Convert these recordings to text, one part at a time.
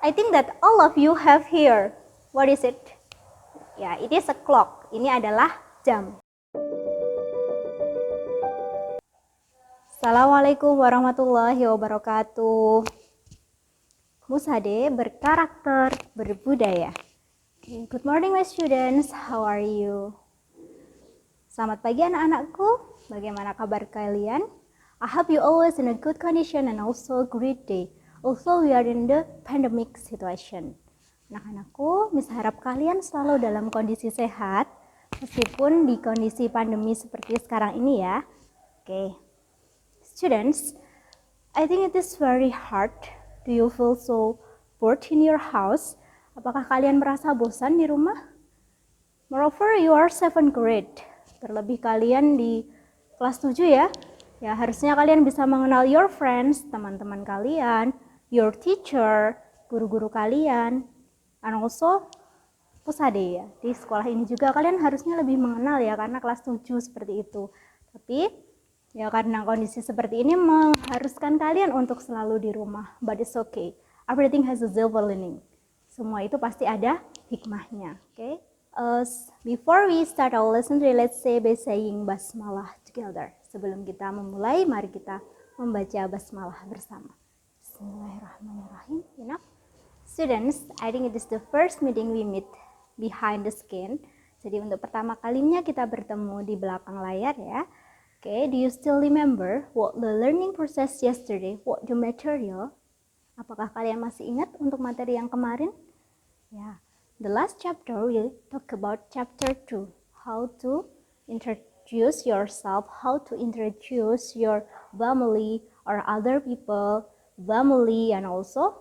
I think that all of you have here. What is it? Ya, it is a clock. Ini adalah jam. Assalamualaikum warahmatullahi wabarakatuh. Musade berkarakter berbudaya. Okay, good morning my students, how are you? Selamat pagi anak-anakku, bagaimana kabar kalian? I hope you always in a good condition and also a great day. Also we are in the pandemic situation. Anak-anakku, Miss harap kalian selalu dalam kondisi sehat, meskipun di kondisi pandemi seperti sekarang ini ya. Okay. Students, I think it is very hard. Do you feel so bored in your house? Apakah kalian merasa bosan di rumah? Moreover, you are 7th grade. Terlebih kalian di kelas 7 ya. Ya, harusnya kalian bisa mengenal your friends, teman-teman kalian, your teacher, guru-guru kalian, and also pusade ya. Di sekolah ini juga kalian harusnya lebih mengenal ya, karena kelas 7 seperti itu. Tapi ya karena kondisi seperti ini mengharuskan kalian untuk selalu di rumah. But it's okay. Everything has a silver lining. Semua itu pasti ada hikmahnya. Okay? Before we start our lesson, let's say by saying basmalah together. Sebelum kita memulai, mari kita membaca basmalah bersama. Bismillahirrahmanirrahim. Enough? Students, I think it is the first meeting we meet behind the screen. Jadi untuk pertama kalinya kita bertemu di belakang layar ya. Okay, do you still remember what the learning process yesterday? What the material? Apakah kalian masih ingat untuk materi yang kemarin? Ya, the last chapter will talk about chapter 2. How to introduce yourself, how to introduce your family or other people, family and also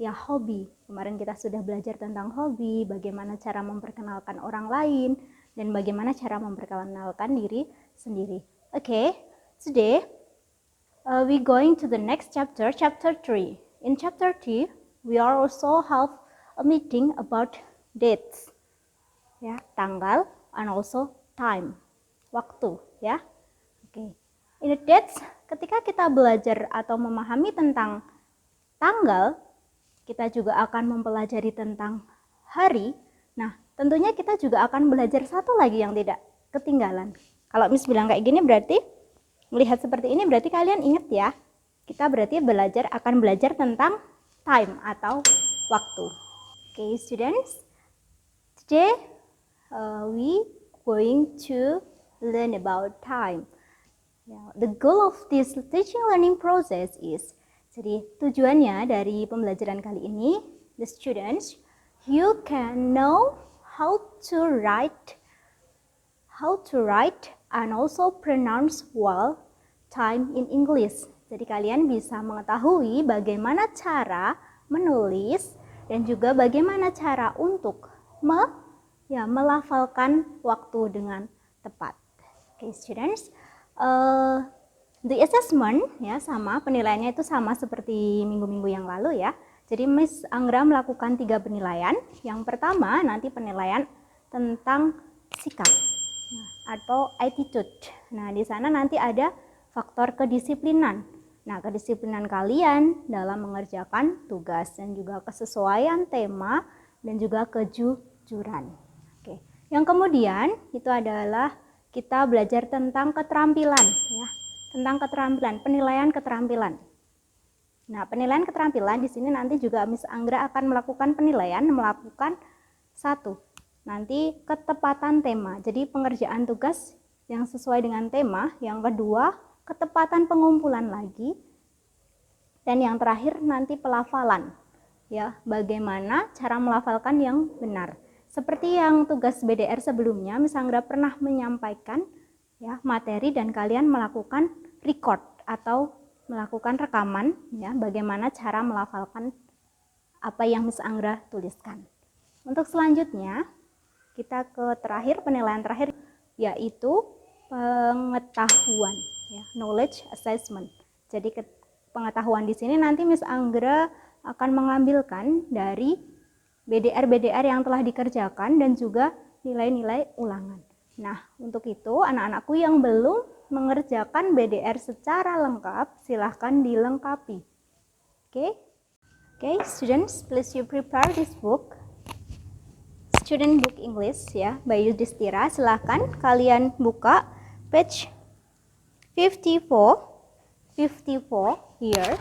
ya hobi. Kemarin kita sudah belajar tentang hobi, bagaimana cara memperkenalkan orang lain, dan bagaimana cara memperkenalkan diri sendiri. Okay, today we going to the next chapter, chapter 3. In chapter 3, we are also have a meeting about dates, ya, tanggal, and also time, waktu, ya. Okay. In the dates, ketika kita belajar atau memahami tentang tanggal, kita juga akan mempelajari tentang hari. Nah, tentunya kita juga akan belajar satu lagi yang tidak ketinggalan. Kalau Miss bilang kayak gini berarti, melihat seperti ini berarti kalian ingat ya, kita berarti akan belajar tentang time atau waktu. Okay, students, today we going to learn about time. The goal of this teaching learning process is, jadi tujuannya dari pembelajaran kali ini, the students, you can know how to write and also pronounce well time in English. Jadi kalian bisa mengetahui bagaimana cara menulis dan juga bagaimana cara untuk melafalkan waktu dengan tepat. Okay, students, the assessment ya sama, penilaiannya itu sama seperti minggu-minggu yang lalu ya. Jadi Miss Anggra melakukan 3 penilaian. Yang pertama nanti penilaian tentang sikap atau attitude. Nah, di sana nanti ada faktor kedisiplinan. Nah, kedisiplinan kalian dalam mengerjakan tugas dan juga kesesuaian tema dan juga kejujuran. Oke. Yang kemudian itu adalah kita belajar tentang keterampilan ya. Tentang keterampilan, penilaian keterampilan. Nah, penilaian keterampilan di sini nanti juga Miss Anggra akan melakukan satu. Nanti ketepatan tema. Jadi pengerjaan tugas yang sesuai dengan tema. Yang kedua, ketepatan pengumpulan lagi. Dan yang terakhir nanti pelafalan. Ya, bagaimana cara melafalkan yang benar. Seperti yang tugas BDR sebelumnya, Miss Anggra pernah menyampaikan ya materi dan kalian melakukan record atau melakukan rekaman ya, bagaimana cara melafalkan apa yang Miss Anggra tuliskan. Untuk selanjutnya kita ke penilaian terakhir yaitu pengetahuan ya, knowledge assessment. Jadi pengetahuan di sini nanti Miss Anggra akan mengambilkan dari BDR yang telah dikerjakan dan juga nilai-nilai ulangan. Nah, untuk itu anak-anakku yang belum mengerjakan BDR secara lengkap silahkan dilengkapi. Oke? Okay, students, please you prepare this book. Student Book English ya, by Yudhistira. Silahkan kalian buka page 54 here,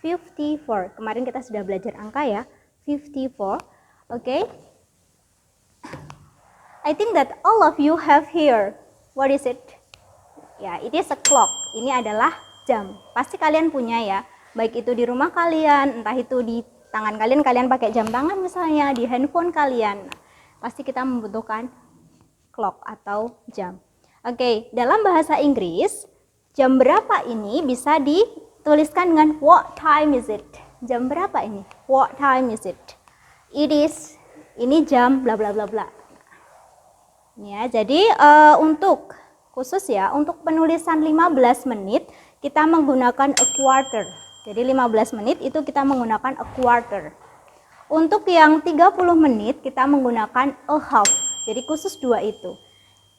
54. Kemarin kita sudah belajar angka ya, 54. Okay, I think that all of you have here, what is it? Ya, it is a clock. Ini adalah jam. Pasti kalian punya ya, baik itu di rumah kalian, entah itu di tangan kalian, kalian pakai jam tangan misalnya, di handphone kalian. Pasti kita membutuhkan clock atau jam. Oke, dalam bahasa Inggris, jam berapa ini bisa dituliskan dengan what time is it? Jam berapa ini? What time is it? It is, ini jam bla bla bla bla. Ya, jadi untuk khusus ya, untuk penulisan 15 menit kita menggunakan a quarter. Jadi 15 menit itu kita menggunakan a quarter. Untuk yang 30 menit kita menggunakan a half. Jadi khusus dua itu.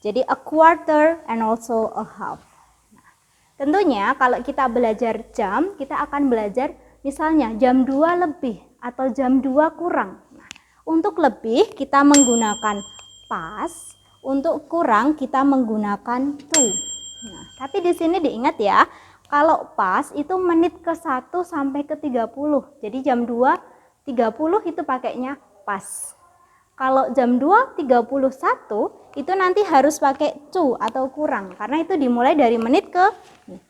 Jadi a quarter and also a half. Nah, tentunya kalau kita belajar jam, kita akan belajar misalnya jam 2 lebih atau jam 2 kurang. Nah, untuk lebih kita menggunakan past, untuk kurang kita menggunakan to. Nah, tapi di sini diingat ya, kalau past itu menit ke 1 sampai ke 30. Jadi jam 2 30 itu pakainya pas. Kalau jam 2.31 itu nanti harus pakai to atau kurang, karena itu dimulai dari menit ke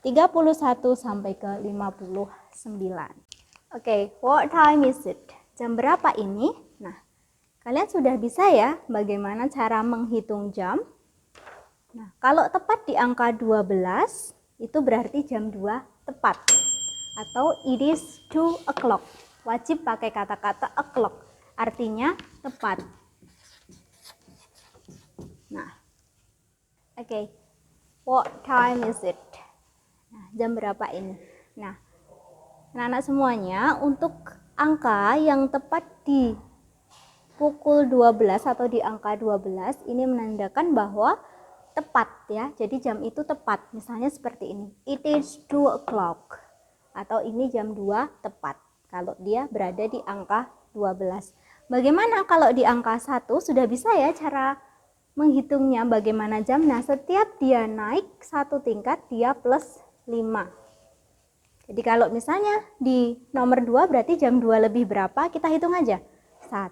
31 sampai ke 59. Oke, what time is it? Jam berapa ini? Nah, kalian sudah bisa ya bagaimana cara menghitung jam. Nah, kalau tepat di angka 12 itu berarti jam 2 tepat, atau it is 2 o'clock. Wajib pakai kata-kata o'clock, artinya tepat. Nah, oke, what time is it? Nah, jam berapa ini? Nah, anak-anak semuanya, untuk angka yang tepat di pukul 12 atau di angka 12 ini menandakan bahwa tepat ya. Jadi jam itu tepat. Misalnya seperti ini, it is 2 o'clock, atau ini jam 2 tepat kalau dia berada di angka 12. Bagaimana kalau di angka 1? Sudah bisa ya cara menghitungnya bagaimana jam. Nah, setiap dia naik satu tingkat dia plus 5. Jadi kalau misalnya di nomor 2 berarti jam 2 lebih berapa? Kita hitung aja. 1,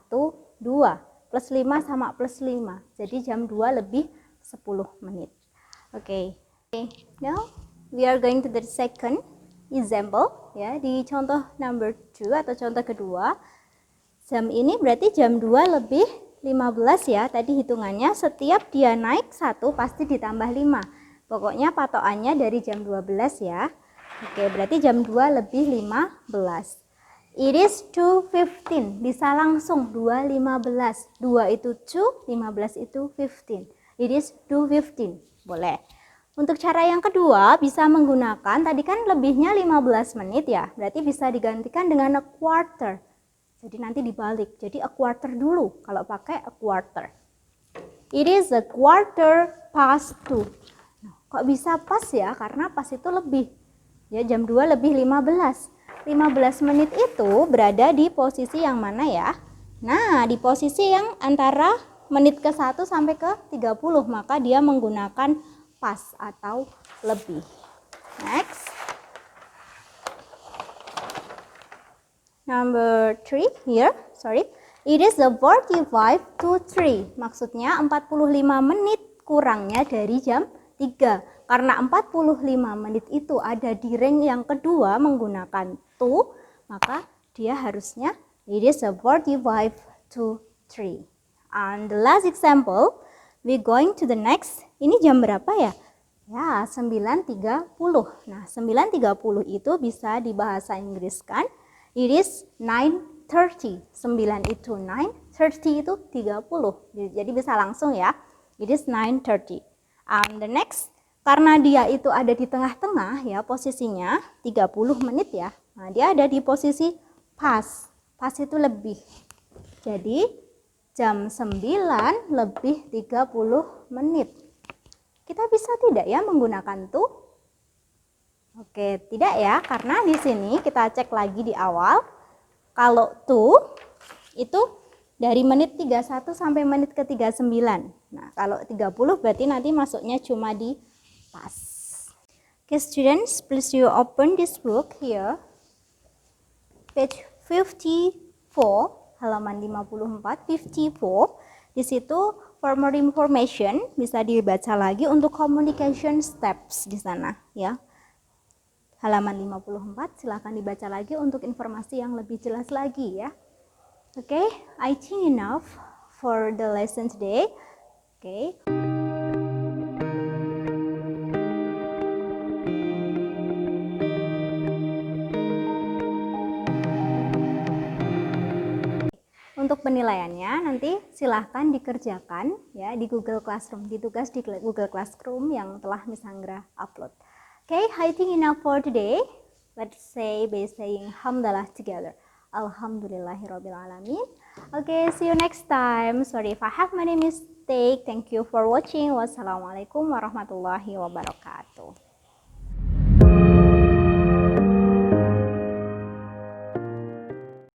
2, plus 5 sama plus 5. Jadi jam 2 lebih 10 menit. Oke. Now we are going to the second example ya, di contoh number 2 atau contoh kedua. Jam ini berarti jam 2 lebih 15 ya. Tadi hitungannya setiap dia naik 1 pasti ditambah 5. Pokoknya patokannya dari jam 12 ya. Oke, berarti jam 2 lebih 15. It is 2:15. Bisa langsung 2:15. 2 itu 2, 15 itu 15. It is 2:15. Boleh. Untuk cara yang kedua bisa menggunakan, tadi kan lebihnya 15 menit ya, berarti bisa digantikan dengan a quarter. Jadi nanti dibalik, jadi a quarter dulu kalau pakai a quarter. It is a quarter past 2. Nah, kok bisa pas ya? Karena pas itu lebih. Ya, jam 2 lebih 15. 15 menit itu berada di posisi yang mana ya? Nah, di posisi yang antara menit ke 1 sampai ke 30, maka dia menggunakan pas atau lebih. Next. Number 3 here, sorry. It is the 45 to 3. Maksudnya 45 menit kurangnya dari jam 3. Karena 45 menit itu ada di ring yang kedua menggunakan to, maka dia harusnya it is a 45 to 3. And the last example, we going to the next. Ini jam berapa ya? Ya, 9.30. Nah, 9.30 itu bisa dibahasa Inggriskan. It is 9:30. 9 itu 9, 30 itu 30. Jadi bisa langsung ya. It is 9:30. And the next, karena dia itu ada di tengah-tengah ya posisinya, 30 menit ya. Nah, dia ada di posisi pas. Pas itu lebih. Jadi, jam 9 lebih 30 menit. Kita bisa tidak ya menggunakan to? Oke, tidak ya, karena di sini kita cek lagi di awal. Kalau to itu dari menit 31 sampai menit ke 39. Nah, kalau 30 berarti nanti masuknya cuma di past. Okay, students, please you open this book here. Page 54, halaman 54, 54. Di situ for more information bisa dibaca lagi untuk communication steps di sana ya. Halaman 54 silahkan dibaca lagi untuk informasi yang lebih jelas lagi ya. Okay, I think enough for the lesson today. Okay. Untuk penilaiannya nanti silahkan dikerjakan ya di Google Classroom, ditugas di Google Classroom yang telah Miss Anggra upload. Okay, I think enough for today. Let's say by saying hamdalah together. Alhamdulillahirrabbilalamin. Okay, see you next time. Sorry if I have many mistake. Thank you for watching. Wassalamualaikum warahmatullahi wabarakatuh.